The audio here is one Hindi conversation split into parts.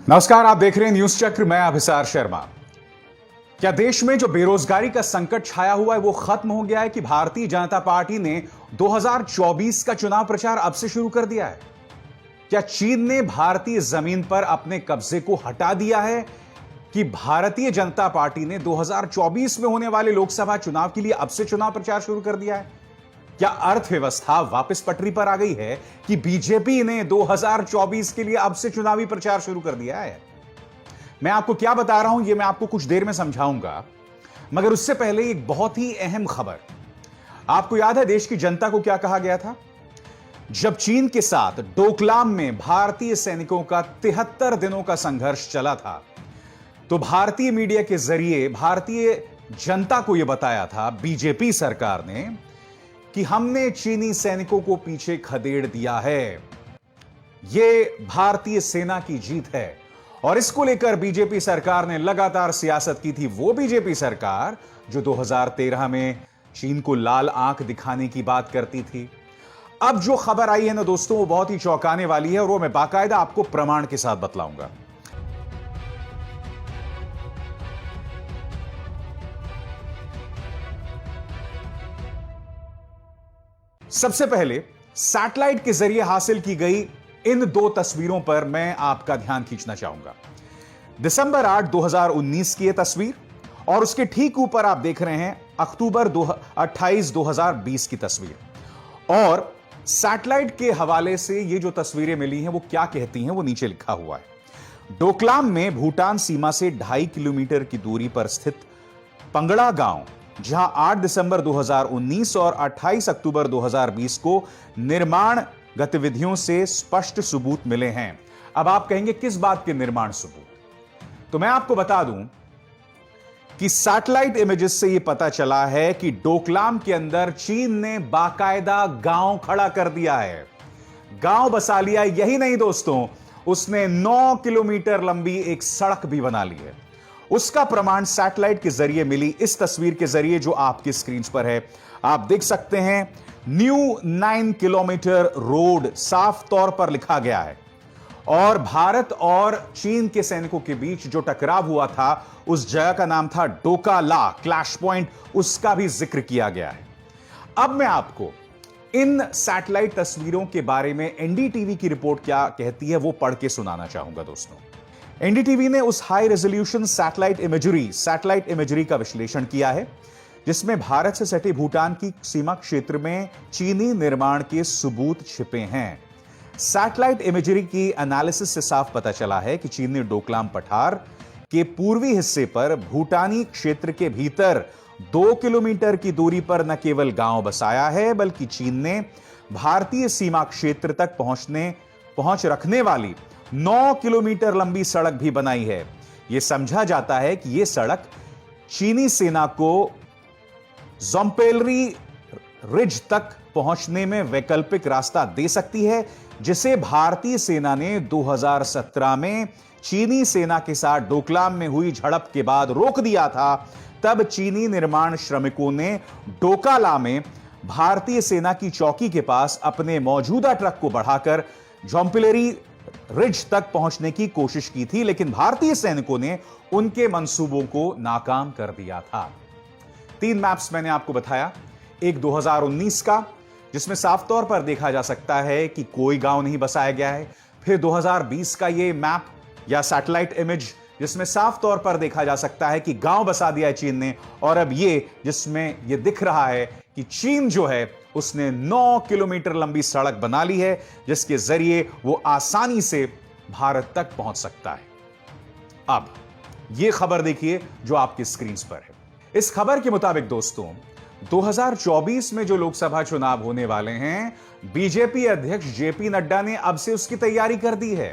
नमस्कार, आप देख रहे हैं न्यूज चक्र। मैं अभिसार शर्मा। क्या देश में जो बेरोजगारी का संकट छाया हुआ है वो खत्म हो गया है कि भारतीय जनता पार्टी ने 2024 का चुनाव प्रचार अब से शुरू कर दिया है? क्या चीन ने भारतीय जमीन पर अपने कब्जे को हटा दिया है कि भारतीय जनता पार्टी ने 2024 में होने वाले लोकसभा चुनाव के लिए अब से चुनाव प्रचार शुरू कर दिया है? क्या अर्थव्यवस्था वापस पटरी पर आ गई है कि बीजेपी ने 2024 के लिए अब से चुनावी प्रचार शुरू कर दिया है? मैं आपको क्या बता रहा हूं, यह मैं आपको कुछ देर में समझाऊंगा, मगर उससे पहले एक बहुत ही अहम खबर। आपको याद है देश की जनता को क्या कहा गया था जब चीन के साथ डोकलाम में भारतीय सैनिकों का 73 दिनों का संघर्ष चला था? तो भारतीय मीडिया के जरिए भारतीय जनता को यह बताया था बीजेपी सरकार ने कि हमने चीनी सैनिकों को पीछे खदेड़ दिया है। यह भारतीय सेना की जीत है और इसको लेकर बीजेपी सरकार ने लगातार सियासत की थी। वो बीजेपी सरकार जो 2013 में चीन को लाल आंख दिखाने की बात करती थी। अब जो खबर आई है ना दोस्तों, वो बहुत ही चौंकाने वाली है और वो मैं बाकायदा आपको प्रमाण के साथ बतलाऊंगा। सबसे पहले सैटेलाइट के जरिए हासिल की गई इन दो तस्वीरों पर मैं आपका ध्यान खींचना चाहूंगा। दिसंबर 8, 2019 की यह तस्वीर और उसके ठीक ऊपर आप देख रहे हैं अक्टूबर 28, 2020 की तस्वीर। और सैटेलाइट के हवाले से ये जो तस्वीरें मिली हैं वो क्या कहती हैं वो नीचे लिखा हुआ है। डोकलाम में भूटान सीमा से 2.5 किलोमीटर की दूरी पर स्थित पंगड़ा गांव, जहां 8 दिसंबर 2019 और 28 अक्टूबर 2020 को निर्माण गतिविधियों से स्पष्ट सबूत मिले हैं। अब आप कहेंगे किस बात के निर्माण सबूत? तो मैं आपको बता दूं कि सैटेलाइट इमेजेस से यह पता चला है कि डोकलाम के अंदर चीन ने बाकायदा गांव खड़ा कर दिया है, गांव बसा लिया। यही नहीं दोस्तों, उसने 9 किलोमीटर लंबी एक सड़क भी बना ली है। उसका प्रमाण सैटेलाइट के जरिए मिली इस तस्वीर के जरिए जो आपकी स्क्रीन पर है। आप देख सकते हैं न्यू 9 किलोमीटर रोड साफ तौर पर लिखा गया है और भारत और चीन के सैनिकों के बीच जो टकराव हुआ था उस जगह का नाम था डोका ला क्लैश पॉइंट, उसका भी जिक्र किया गया है। अब मैं आपको इन सैटेलाइट तस्वीरों के बारे में एनडीटीवी की रिपोर्ट क्या कहती है वो पढ़ के सुनाना चाहूंगा दोस्तों। एनडीटीवी ने उस हाई रेजोल्यूशन सैटेलाइट इमेजरी का विश्लेषण किया है जिसमें भारत से सटे भूटान की सीमा क्षेत्र में चीनी निर्माण के सबूत छिपे हैं। सैटेलाइट इमेजरी की एनालिसिस से साफ पता चला है कि चीन ने डोकलाम पठार के पूर्वी हिस्से पर भूटानी क्षेत्र के भीतर 2 किलोमीटर की दूरी पर न केवल गांव बसाया है बल्कि चीन ने भारतीय सीमा क्षेत्र तक पहुंच रखने वाली 9 किलोमीटर लंबी सड़क भी बनाई है। यह समझा जाता है कि यह सड़क चीनी सेना को जोम्पेलरी रिज तक पहुंचने में वैकल्पिक रास्ता दे सकती है, जिसे भारतीय सेना ने 2017 में चीनी सेना के साथ डोकलाम में हुई झड़प के बाद रोक दिया था। तब चीनी निर्माण श्रमिकों ने डोकाला में भारतीय सेना की चौकी के पास अपने मौजूदा ट्रक को बढ़ाकर जोम्पेलरी रिज तक पहुंचने की कोशिश की थी, लेकिन भारतीय सैनिकों ने उनके मंसूबों को नाकाम कर दिया था। 3 मैप्स मैंने आपको बताया, एक 2019 का जिसमें साफ तौर पर देखा जा सकता है कि कोई गांव नहीं बसाया गया है, फिर 2020 का ये मैप या सैटेलाइट इमेज जिसमें साफ तौर पर देखा जा सकता है कि गांव बसा दिया है चीन ने, और अब ये जिसमें ये दिख रहा है कि चीन जो है उसने 9 किलोमीटर लंबी सड़क बना ली है जिसके जरिए वो आसानी से भारत तक पहुंच सकता है। अब यह खबर देखिए जो आपकी स्क्रीन पर है। इस खबर के मुताबिक दोस्तों 2024 में जो लोकसभा चुनाव होने वाले हैं, बीजेपी अध्यक्ष जेपी नड्डा ने अब से उसकी तैयारी कर दी है।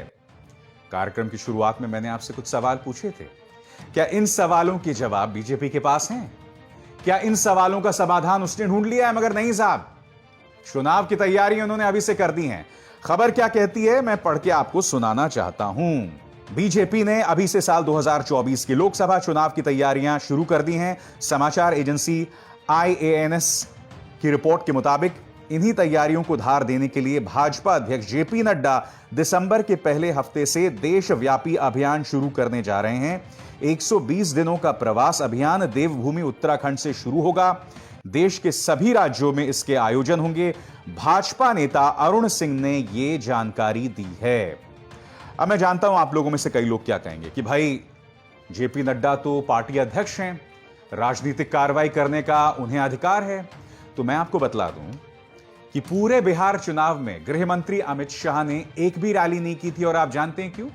कार्यक्रम की शुरुआत में मैंने आपसे कुछ सवाल पूछे थे। क्या इन सवालों के जवाब बीजेपी के पास हैं? क्या इन सवालों का समाधान उसने ढूंढ लिया है? मगर नहीं साहब, चुनाव की तैयारी उन्होंने अभी से कर दी है। खबर क्या कहती है मैं पढ़ के आपको सुनाना चाहता हूं। बीजेपी ने अभी से साल 2024 के लोकसभा चुनाव की तैयारियां शुरू कर दी हैं। समाचार एजेंसी IANS की रिपोर्ट के मुताबिक इन्हीं तैयारियों को धार देने के लिए भाजपा अध्यक्ष जेपी नड्डा दिसंबर के पहले हफ्ते से देशव्यापी अभियान शुरू करने जा रहे हैं। 120 दिनों का प्रवास अभियान देवभूमि उत्तराखंड से शुरू होगा। देश के सभी राज्यों में इसके आयोजन होंगे। भाजपा नेता अरुण सिंह ने यह जानकारी दी है। अब मैं जानता हूं आप लोगों में से कई लोग क्या कहेंगे कि भाई जेपी नड्डा तो पार्टी अध्यक्ष हैं, राजनीतिक कार्रवाई करने का उन्हें अधिकार है। तो मैं आपको बतला दूं कि पूरे बिहार चुनाव में गृह मंत्री अमित शाह ने एक भी रैली नहीं की थी। और आप जानते हैं क्यों?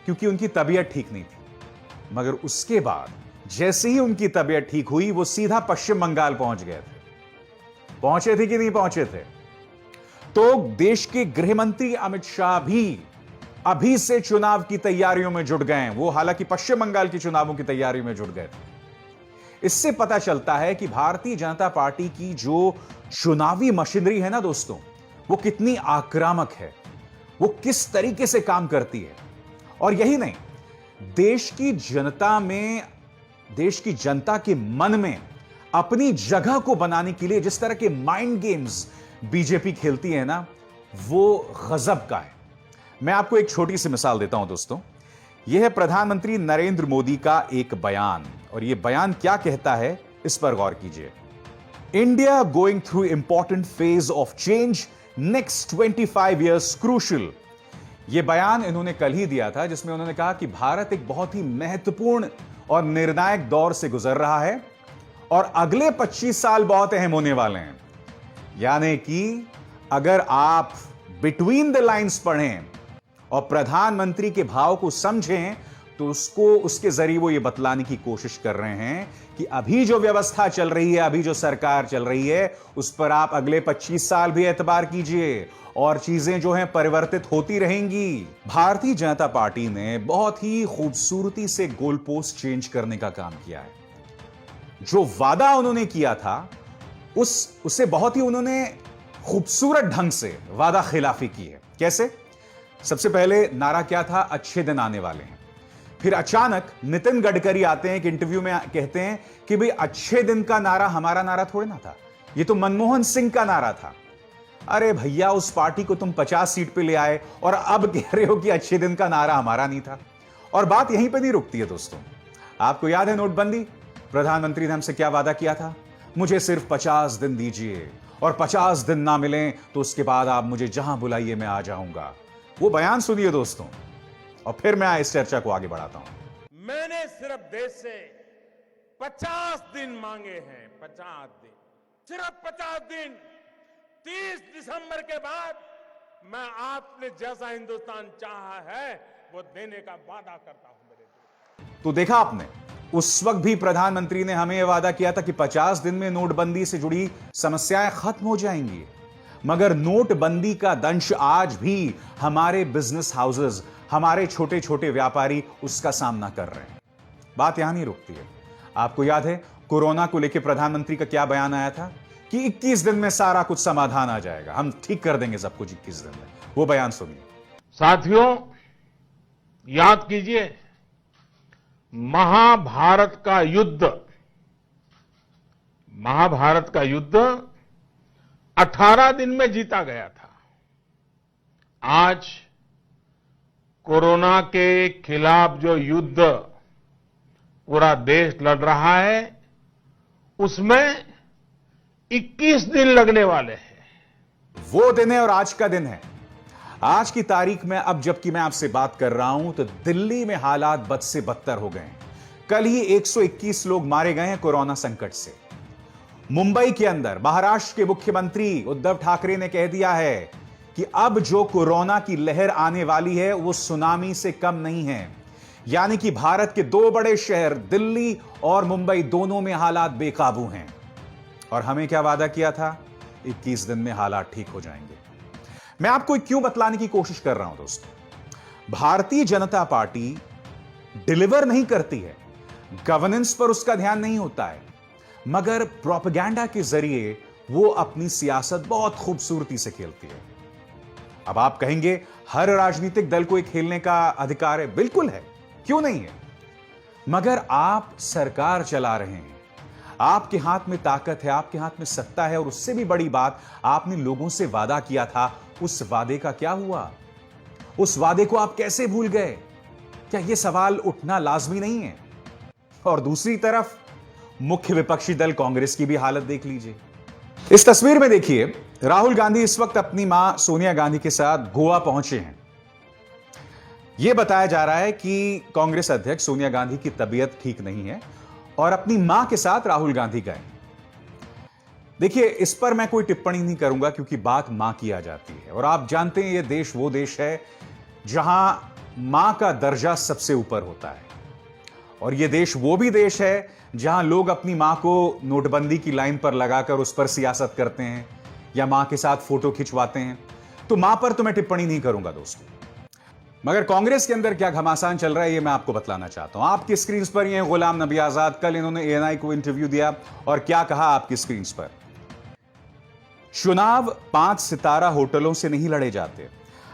क्योंकि उनकी तबीयत ठीक नहीं थी। मगर उसके बाद जैसे ही उनकी तबीयत ठीक हुई, वो सीधा पश्चिम बंगाल पहुंच गए थे। पहुंचे थे कि नहीं पहुंचे थे? तो देश के गृह मंत्री अमित शाह भी अभी से चुनाव की तैयारियों में जुट गए हैं। वो हालांकि पश्चिम बंगाल के चुनावों की तैयारियों में जुट गए थे। इससे पता चलता है कि भारतीय जनता पार्टी की जो चुनावी मशीनरी है ना दोस्तों, वो कितनी आक्रामक है, वो किस तरीके से काम करती है। और यही नहीं, देश की जनता के मन में अपनी जगह को बनाने के लिए जिस तरह के माइंड गेम्स बीजेपी खेलती है ना, वो गजब का है। मैं आपको एक छोटी सी मिसाल देता हूं दोस्तों। यह है प्रधानमंत्री नरेंद्र मोदी का एक बयान, और यह बयान क्या कहता है इस पर गौर कीजिए। India going through important phase of change, next 25 years crucial. यह बयान इन्होंने कल ही दिया था, जिसमें उन्होंने कहा कि भारत एक बहुत ही महत्वपूर्ण और निर्णायक दौर से गुजर रहा है और अगले 25 साल बहुत अहम होने वाले हैं। यानी कि अगर आप बिटवीन द लाइंस पढ़ें और प्रधानमंत्री के भाव को समझें, तो उसके जरिए वो ये बतलाने की कोशिश कर रहे हैं कि अभी जो व्यवस्था चल रही है, अभी जो सरकार चल रही है, उस पर आप अगले 25 साल भी एतबार कीजिए और चीजें जो हैं परिवर्तित होती रहेंगी। भारतीय जनता पार्टी ने बहुत ही खूबसूरती से गोल पोस्ट चेंज करने का काम किया है। जो वादा उन्होंने किया था उससे बहुत ही उन्होंने खूबसूरत ढंग से वादा खिलाफी की है। कैसे? सबसे पहले नारा क्या था? अच्छे दिन आने वाले हैं। फिर अचानक नितिन गडकरी आते हैं, एक इंटरव्यू में कहते हैं कि भाई अच्छे दिन का नारा हमारा नारा थोड़ी ना था, ये तो मनमोहन सिंह का नारा था। अरे भैया, उस पार्टी को तुम 50 सीट पे ले आए और अब कह रहे हो कि अच्छे दिन का नारा हमारा नहीं था। और बात यहीं पे नहीं रुकती है दोस्तों। आपको याद है नोटबंदी? प्रधानमंत्री ने हमसे क्या वादा किया था? मुझे सिर्फ 50 दिन दीजिए, और 50 दिन ना मिलें तो उसके बाद आप मुझे जहां बुलाइए मैं आ जाऊंगा। वो बयान सुनिए दोस्तों, और फिर मैं इस चर्चा को आगे बढ़ाता हूं। मैंने सिर्फ देश से 50 दिन मांगे हैं। 50 दिन, सिर्फ 50 दिन। 30 दिसंबर के बाद मैं आपने जैसा हिंदुस्तान चाहा है वो देने का वादा करता हूं मेरे देश। तो देखा आपने, उस वक्त भी प्रधानमंत्री ने हमें यह वादा किया था कि 50 दिन में नोटबंदी से जुड़ी समस्याएं खत्म हो जाएंगी। मगर नोटबंदी का दंश आज भी हमारे बिजनेस हाउसेस, हमारे छोटे छोटे व्यापारी उसका सामना कर रहे हैं। बात यहां नहीं रुकती है। आपको याद है कोरोना को लेकर प्रधानमंत्री का क्या बयान आया था कि 21 दिन में सारा कुछ समाधान आ जाएगा, हम ठीक कर देंगे सब कुछ 21 दिन में। वो बयान सुनिए। साथियों, याद कीजिए, महाभारत का युद्ध 18 दिन में जीता गया था। आज कोरोना के खिलाफ जो युद्ध पूरा देश लड़ रहा है, उसमें 21 दिन लगने वाले हैं। वो दिन है और आज का दिन है। आज की तारीख में अब जबकि मैं आपसे बात कर रहा हूं तो दिल्ली में हालात बद से बदतर हो गए हैं। कल ही 121 लोग मारे गए हैं कोरोना संकट से। मुंबई के अंदर महाराष्ट्र के मुख्यमंत्री उद्धव ठाकरे ने कह दिया है कि अब जो कोरोना की लहर आने वाली है वो सुनामी से कम नहीं है। यानी कि भारत के दो बड़े शहर दिल्ली और मुंबई दोनों में हालात बेकाबू हैं। और हमें क्या वादा किया था? 21 दिन में हालात ठीक हो जाएंगे। मैं आपको क्यों बतलाने की कोशिश कर रहा हूं दोस्तों। भारतीय जनता पार्टी डिलीवर नहीं करती है, गवर्नेंस पर उसका ध्यान नहीं होता है, मगर प्रोपेगेंडा के जरिए वो अपनी सियासत बहुत खूबसूरती से खेलती है। अब आप कहेंगे हर राजनीतिक दल को खेलने का अधिकार है। बिल्कुल है, क्यों नहीं है। मगर आप सरकार चला रहे हैं, आपके हाथ में ताकत है, आपके हाथ में सत्ता है, और उससे भी बड़ी बात, आपने लोगों से वादा किया था, उस वादे का क्या हुआ? उस वादे को आप कैसे भूल गए? क्या यह सवाल उठना लाजमी नहीं है? और दूसरी तरफ मुख्य विपक्षी दल कांग्रेस की भी हालत देख लीजिए। इस तस्वीर में देखिए, राहुल गांधी इस वक्त अपनी मां सोनिया गांधी के साथ गोवा पहुंचे हैं। यह बताया जा रहा है कि कांग्रेस अध्यक्ष सोनिया गांधी की तबीयत ठीक नहीं है और अपनी मां के साथ राहुल गांधी गए। देखिए, इस पर मैं कोई टिप्पणी नहीं करूंगा क्योंकि बात मां की आ जाती है, और आप जानते हैं यह देश वो देश है जहां मां का दर्जा सबसे ऊपर होता है, और यह देश वो भी देश है जहां लोग अपनी मां को नोटबंदी की लाइन पर लगाकर उस पर सियासत करते हैं या मां के साथ फोटो खिंचवाते हैं। तो मां पर तो मैं टिप्पणी नहीं करूंगा दोस्तों, मगर कांग्रेस के अंदर क्या घमासान चल रहा है यह मैं आपको बतलाना चाहता हूं। आपकी स्क्रीन पर ये गुलाम नबी आजाद, कल इन्होंने एएनआई को इंटरव्यू दिया और क्या कहा आपकी स्क्रीन पर? चुनाव 5 सितारा होटलों से नहीं लड़े जाते।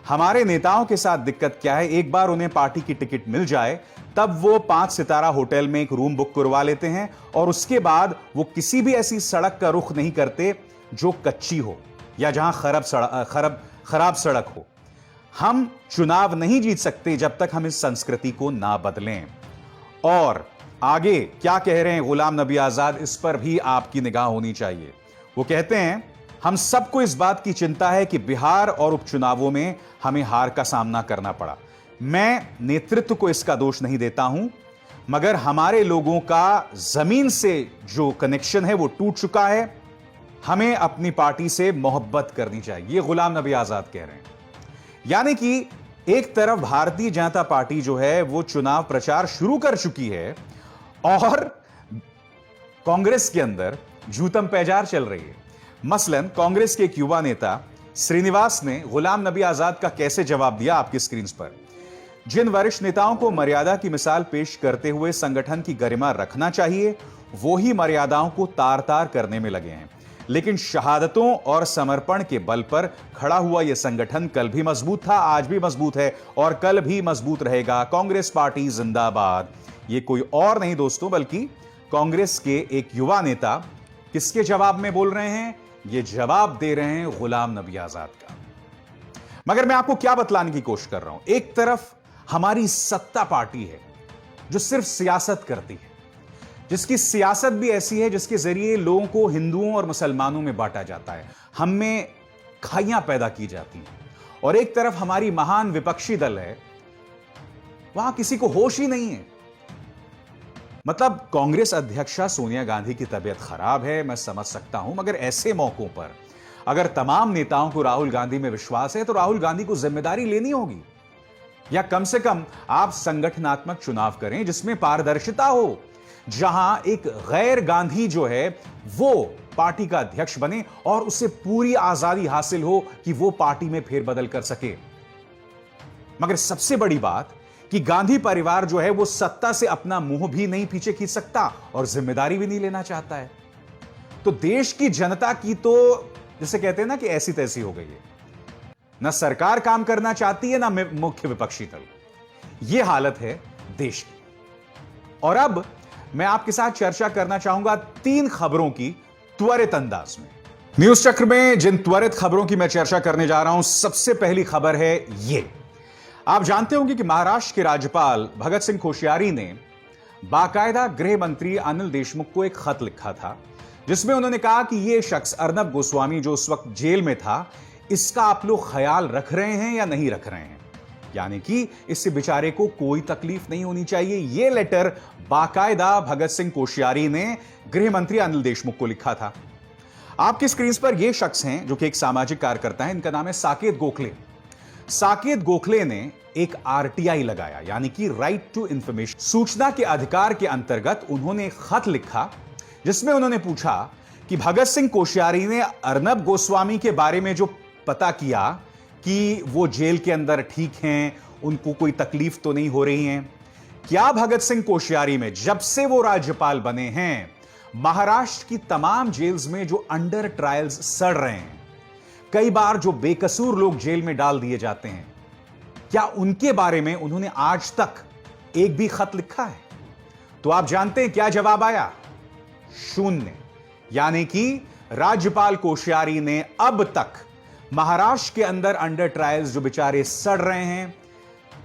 हमारे नेताओं के साथ दिक्कत क्या है, एक बार उन्हें पार्टी की टिकट मिल जाए तब वो 5 सितारा होटल में एक रूम बुक करवा लेते हैं और उसके बाद वो किसी भी ऐसी सड़क का रुख नहीं करते जो कच्ची हो या जहां खराब सड़क हो। हम चुनाव नहीं जीत सकते जब तक हम इस संस्कृति को ना बदलें। और आगे क्या कह रहे हैं गुलाम नबी आजाद, इस पर भी आपकी निगाह होनी चाहिए। वो कहते हैं, हम सबको इस बात की चिंता है कि बिहार और उपचुनावों में हमें हार का सामना करना पड़ा। मैं नेतृत्व को इसका दोष नहीं देता हूं, मगर हमारे लोगों का जमीन से जो कनेक्शन है वो टूट चुका है। हमें अपनी पार्टी से मोहब्बत करनी चाहिए, ये गुलाम नबी आजाद कह रहे हैं। यानी कि एक तरफ भारतीय जनता पार्टी जो है वो चुनाव प्रचार शुरू कर चुकी है और कांग्रेस के अंदर जूतम पैजार चल रही है। मसलन कांग्रेस के एक युवा नेता श्रीनिवास ने गुलाम नबी आजाद का कैसे जवाब दिया आपकी स्क्रीन पर। जिन वरिष्ठ नेताओं को मर्यादा की मिसाल पेश करते हुए संगठन की गरिमा रखना चाहिए, वो ही मर्यादाओं को तार तार करने में लगे हैं। लेकिन शहादतों और समर्पण के बल पर खड़ा हुआ यह संगठन कल भी मजबूत था, आज भी मजबूत है और कल भी मजबूत रहेगा। कांग्रेस पार्टी जिंदाबाद। ये कोई और नहीं दोस्तों, बल्कि कांग्रेस के एक युवा नेता किसके जवाब में बोल रहे हैं? ये जवाब दे रहे हैं गुलाम नबी आजाद का। मगर मैं आपको क्या बतलाने की कोशिश कर रहा हूं, एक तरफ हमारी सत्ता पार्टी है जो सिर्फ सियासत करती है, जिसकी सियासत भी ऐसी है जिसके जरिए लोगों को हिंदुओं और मुसलमानों में बांटा जाता है, हम में खाइयां पैदा की जाती हैं। और एक तरफ हमारी महान विपक्षी दल है, वहां किसी को होश ही नहीं है। मतलब कांग्रेस अध्यक्षा सोनिया गांधी की तबीयत खराब है, मैं समझ सकता हूं, मगर ऐसे मौकों पर अगर तमाम नेताओं को राहुल गांधी में विश्वास है तो राहुल गांधी को जिम्मेदारी लेनी होगी, या कम से कम आप संगठनात्मक चुनाव करें जिसमें पारदर्शिता हो, जहां एक गैर गांधी जो है वो पार्टी का अध्यक्ष बने और उसे पूरी आजादी हासिल हो कि वो पार्टी में फेरबदल कर सके। मगर सबसे बड़ी बात कि गांधी परिवार जो है वो सत्ता से अपना मुंह भी नहीं पीछे खींच सकता और जिम्मेदारी भी नहीं लेना चाहता है। तो देश की जनता की तो जिसे कहते हैं ना कि ऐसी तैसी हो गई है, ना सरकार काम करना चाहती है ना मुख्य विपक्षी दल। यह हालत है देश की। और अब मैं आपके साथ चर्चा करना चाहूंगा 3 खबरों की त्वरित अंदाज में। न्यूज चक्र में जिन त्वरित खबरों की मैं चर्चा करने जा रहा हूं, सबसे पहली खबर है ये। आप जानते होंगे कि महाराष्ट्र के राज्यपाल भगत सिंह कोश्यारी ने बाकायदा गृह मंत्री अनिल देशमुख को एक खत लिखा था, जिसमें उन्होंने कहा कि यह शख्स अर्नब गोस्वामी जो उस वक्त जेल में था, इसका आप लोग ख्याल रख रहे हैं या नहीं रख रहे हैं, यानी कि इससे बेचारे को कोई तकलीफ नहीं होनी चाहिए। यह लेटर बाकायदा भगत सिंह कोश्यारी ने गृह मंत्री अनिल देशमुख को लिखा था। आपकी स्क्रीन पर यह शख्स हैं जो कि एक सामाजिक कार्यकर्ता है, इनका नाम है साकेत गोखले। साकेत गोखले ने एक आरटीआई लगाया, यानी कि राइट टू इंफॉर्मेशन, सूचना के अधिकार के अंतर्गत उन्होंने एक खत लिखा जिसमें उन्होंने पूछा कि भगत सिंह कोश्यारी ने अर्नब गोस्वामी के बारे में जो पता किया कि वो जेल के अंदर ठीक हैं, उनको कोई तकलीफ तो नहीं हो रही है, क्या भगत सिंह कोश्यारी में जब से वो राज्यपाल बने हैं महाराष्ट्र की तमाम जेल्स में जो अंडर ट्रायल्स सड़ रहे हैं, कई बार जो बेकसूर लोग जेल में डाल दिए जाते हैं, क्या उनके बारे में उन्होंने आज तक एक भी खत लिखा है? तो आप जानते हैं क्या जवाब आया? 0। यानी कि राज्यपाल कोश्यारी ने अब तक महाराष्ट्र के अंदर अंडर ट्रायल्स जो बेचारे सड़ रहे हैं,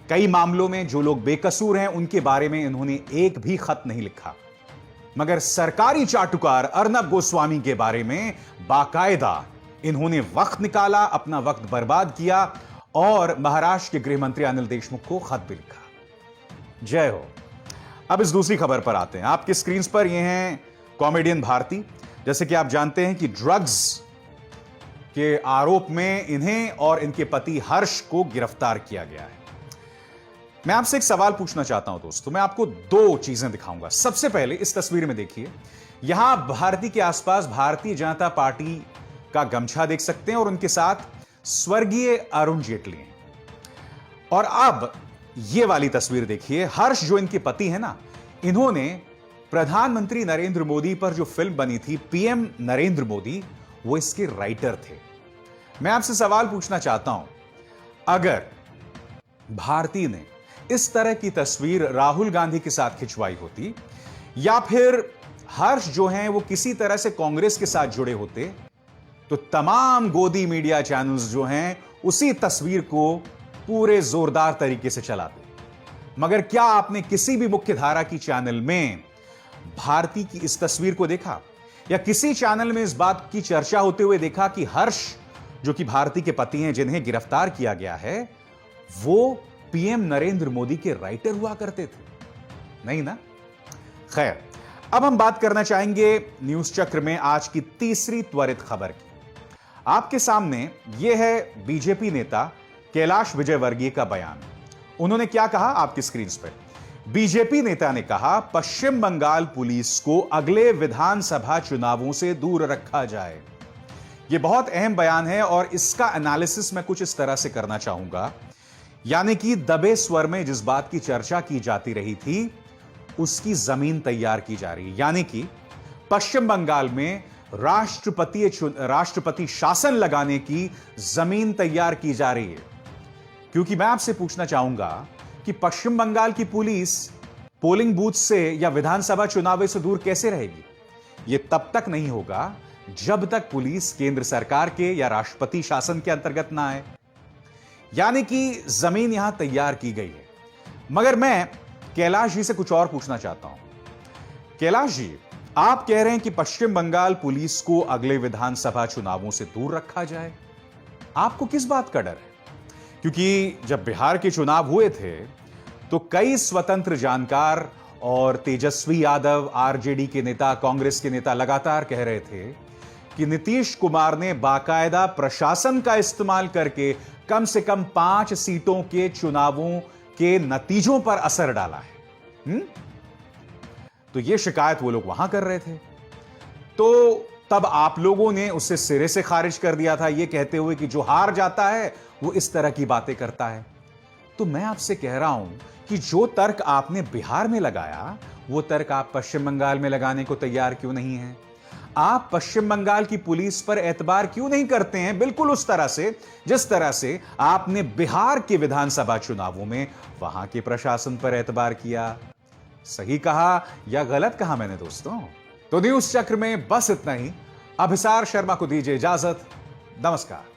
कई मामलों में जो लोग बेकसूर हैं, उनके बारे में इन्होंने एक भी खत नहीं लिखा। मगर सरकारी चाटुकार अर्नब गोस्वामी के बारे में बाकायदा इन्होंने वक्त निकाला, अपना वक्त बर्बाद किया और महाराष्ट्र के गृह मंत्री अनिल देशमुख को खत भी लिखा। जय हो। अब इस दूसरी खबर पर आते हैं। आपके स्क्रीन पर ये हैं कॉमेडियन भारती। जैसे कि आप जानते हैं कि ड्रग्स के आरोप में इन्हें और इनके पति हर्ष को गिरफ्तार किया गया है। मैं आपसे एक सवाल पूछना चाहता हूं दोस्तों। मैं आपको दो चीजें दिखाऊंगा। सबसे पहले इस तस्वीर में देखिए, यहां भारती के आसपास भारतीय जनता पार्टी का गमछा देख सकते हैं और उनके साथ स्वर्गीय अरुण जेटली हैं। और अब यह वाली तस्वीर देखिए, हर्ष जो इनके पति हैं ना, इन्होंने प्रधानमंत्री नरेंद्र मोदी पर जो फिल्म बनी थी पीएम नरेंद्र मोदी, वो इसके राइटर थे। मैं आपसे सवाल पूछना चाहता हूं, अगर भारती ने इस तरह की तस्वीर राहुल गांधी के साथ खिंचवाई होती या फिर हर्ष जो हैं वो किसी तरह से कांग्रेस के साथ जुड़े होते, तो तमाम गोदी मीडिया चैनल्स जो हैं उसी तस्वीर को पूरे जोरदार तरीके से चलाते। मगर क्या आपने किसी भी मुख्य धारा की चैनल में भारती की इस तस्वीर को देखा, या किसी चैनल में इस बात की चर्चा होते हुए देखा कि हर्ष जो कि भारती के पति हैं, जिन्हें गिरफ्तार किया गया है, वो पीएम नरेंद्र मोदी के राइटर हुआ करते थे? नहीं ना। खैर, अब हम बात करना चाहेंगे न्यूज चक्र में आज की तीसरी त्वरित खबर की। आपके सामने यह है बीजेपी नेता कैलाश विजयवर्गीय का बयान। उन्होंने क्या कहा आपकी स्क्रीन पर। बीजेपी नेता ने कहा, पश्चिम बंगाल पुलिस को अगले विधानसभा चुनावों से दूर रखा जाए। यह बहुत अहम बयान है और इसका एनालिसिस मैं कुछ इस तरह से करना चाहूंगा, यानी कि दबे स्वर में जिस बात की चर्चा की जाती रही थी उसकी जमीन तैयार की जा रही है। यानी कि पश्चिम बंगाल में राष्ट्रपति शासन लगाने की जमीन तैयार की जा रही है। क्योंकि मैं आपसे पूछना चाहूंगा कि पश्चिम बंगाल की पुलिस पोलिंग बूथ से या विधानसभा चुनाव से दूर कैसे रहेगी? यह तब तक नहीं होगा जब तक पुलिस केंद्र सरकार के या राष्ट्रपति शासन के अंतर्गत ना आए। यानी कि जमीन यहां तैयार की गई है। मगर मैं कैलाश जी से कुछ और पूछना चाहता हूं। कैलाश जी, आप कह रहे हैं कि पश्चिम बंगाल पुलिस को अगले विधानसभा चुनावों से दूर रखा जाए। आपको किस बात का डर है? क्योंकि जब बिहार के चुनाव हुए थे तो कई स्वतंत्र जानकार और तेजस्वी यादव, आरजेडी के नेता, कांग्रेस के नेता लगातार कह रहे थे कि नीतीश कुमार ने बाकायदा प्रशासन का इस्तेमाल करके कम से कम 5 सीटों के चुनावों के नतीजों पर असर डाला है। तो यह शिकायत वो लोग वहां कर रहे थे। तो तब आप लोगों ने उसे सिरे से खारिज कर दिया था, यह कहते हुए कि जो हार जाता है वो इस तरह की बातें करता है। तो मैं आपसे कह रहा हूं कि जो तर्क आपने बिहार में लगाया, वो तर्क आप पश्चिम बंगाल में लगाने को तैयार क्यों नहीं हैं? आप पश्चिम बंगाल की पुलिस पर एतबार क्यों नहीं करते हैं बिल्कुल उस तरह से जिस तरह से आपने बिहार के विधानसभा चुनावों में वहां के प्रशासन पर एतबार किया? सही कहा या गलत कहा मैंने दोस्तों? तो न्यूज चक्र में बस इतना ही। अभिसार शर्मा को दीजिए इजाजत। नमस्कार।